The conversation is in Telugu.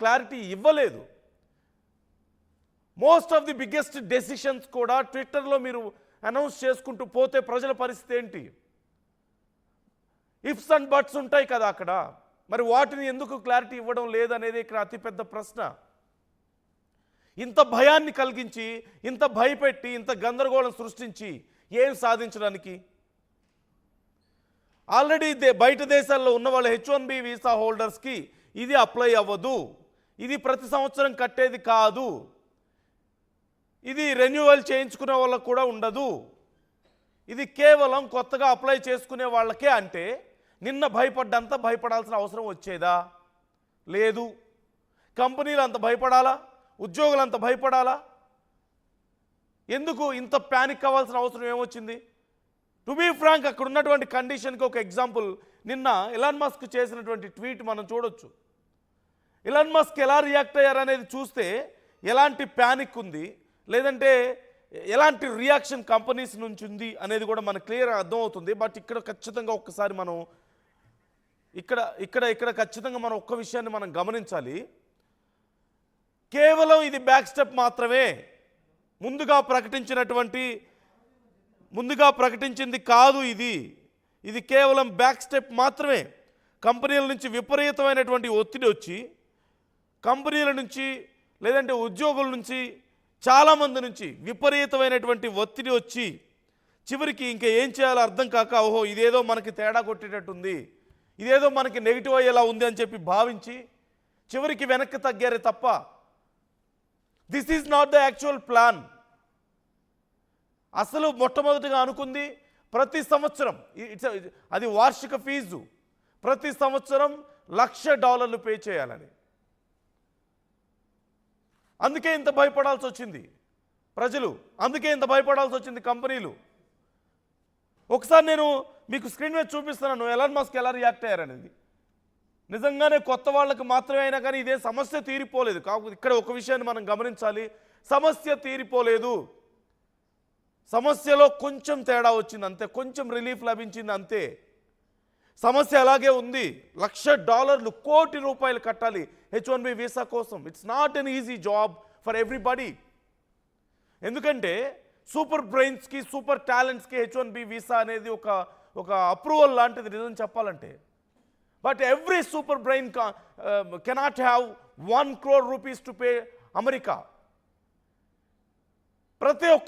క్లారిటీ ఇవ్వలేదు. Most of the biggest decisions కూడా ట్విట్టర్లో మీరు అనౌన్స్ చేసుకుంటూ పోతే ప్రజల పరిస్థితి ఏంటి? ఇఫ్స్ అండ్ బట్స్ ఉంటాయి కదా అక్కడ. మరి వాటిని ఎందుకు క్లారిటీ ఇవ్వడం లేదనేది ఇక్కడ అతిపెద్ద ప్రశ్న. ఇంత భయాన్ని కలిగించి, ఇంత భయపెట్టి, ఇంత గందరగోళం సృష్టించి ఏం సాధించడానికి? ఆల్రెడీ బయట దేశాల్లో ఉన్న వాళ్ళ H1B వీసా హోల్డర్స్కి ఇది అప్లై అవ్వదు, ఇది ప్రతి సంవత్సరం కట్టేది కాదు, ఇది రెన్యువల్ చేయించుకునే వాళ్ళకు కూడా ఉండదు, ఇది కేవలం కొత్తగా అప్లై చేసుకునే వాళ్ళకే అంటే నిన్న భయపడ్డంత భయపడాల్సిన అవసరం వచ్చేదా? లేదు. కంపెనీలు అంత భయపడాలా? ఉద్యోగులు అంత భయపడాలా? ఎందుకు ఇంత ప్యానిక్ అవ్వాల్సిన అవసరం ఏమొచ్చింది? టు బీ ఫ్రాంక్, అక్కడ ఉన్నటువంటి కండిషన్కి ఒక ఎగ్జాంపుల్ నిన్న ఎలాన్ మస్క్ చేసినటువంటి ట్వీట్ మనం చూడొచ్చు. ఎలాన్ మస్క్ ఎలా రియాక్ట్ అయ్యారనేది చూస్తే ఎలాంటి ప్యానిక్ ఉంది, లేదంటే ఎలాంటి రియాక్షన్ కంపెనీస్ నుంచి ఉంది అనేది కూడా మనకు క్లియర్గా అర్థమవుతుంది. బట్ ఇక్కడ ఖచ్చితంగా ఒక్కసారి మనం ఇక్కడ ఖచ్చితంగా మనం ఒక్క విషయాన్ని మనం గమనించాలి. కేవలం ఇది బ్యాక్ స్టెప్ మాత్రమే. ముందుగా ప్రకటించింది కాదు ఇది కేవలం బ్యాక్ స్టెప్ మాత్రమే. కంపెనీల నుంచి విపరీతమైనటువంటి ఒత్తిడి వచ్చి, కంపెనీల నుంచి లేదంటే ఉద్యోగుల నుంచి, చాలామంది నుంచి విపరీతమైనటువంటి ఒత్తిడి వచ్చి చివరికి ఇంకా ఏం చేయాలో అర్థం కాక, ఓహో ఇదేదో మనకి తేడా కొట్టేటట్టుంది, ఇదేదో మనకి నెగిటివ్ అయ్యేలా ఉంది అని చెప్పి భావించి చివరికి వెనక్కి తగ్గారే తప్ప this is not the actual plan. అసలు మొట్టమొదటిగా అనుకుంది ప్రతి సంవత్సరం అది వార్షిక ఫీజు, ప్రతి సంవత్సరం $1,00,000 పే చేయాలని. అందుకే ఇంత భయపడాల్సి వచ్చింది ప్రజలు, అందుకే ఇంత భయపడాల్సి వచ్చింది కంపెనీలు. ఒకసారి నేను మీకు స్క్రీన్ మీద చూపిస్తున్నాను ఎలాన్ మస్క్ ఎలా రియాక్ట్ అయ్యారనేది. నిజంగానే కొత్త వాళ్ళకి మాత్రమే అయినా కానీ ఇదే సమస్య తీరిపోలేదు. కాకపోతే ఇక్కడ ఒక విషయాన్ని మనం గమనించాలి, సమస్య తీరిపోలేదు, సమస్యలో కొంచెం తేడా వచ్చింది అంతే, కొంచెం రిలీఫ్ లభించింది అంతే. సమస్య అలాగే ఉంది. $1,00,000 కోటి రూపాయలు కట్టాలి H1B వీసా కోసం. It's not an easy job for everybody. ఎందుకంటే సూపర్ బ్రెయిన్స్కి, సూపర్ టాలెంట్స్కి H1B వీసా అనేది ఒక అప్రూవల్ లాంటిది నిజం చెప్పాలంటే. But every super brain cannot have 1 crore rupees to pay America. ప్రతి ఒక్క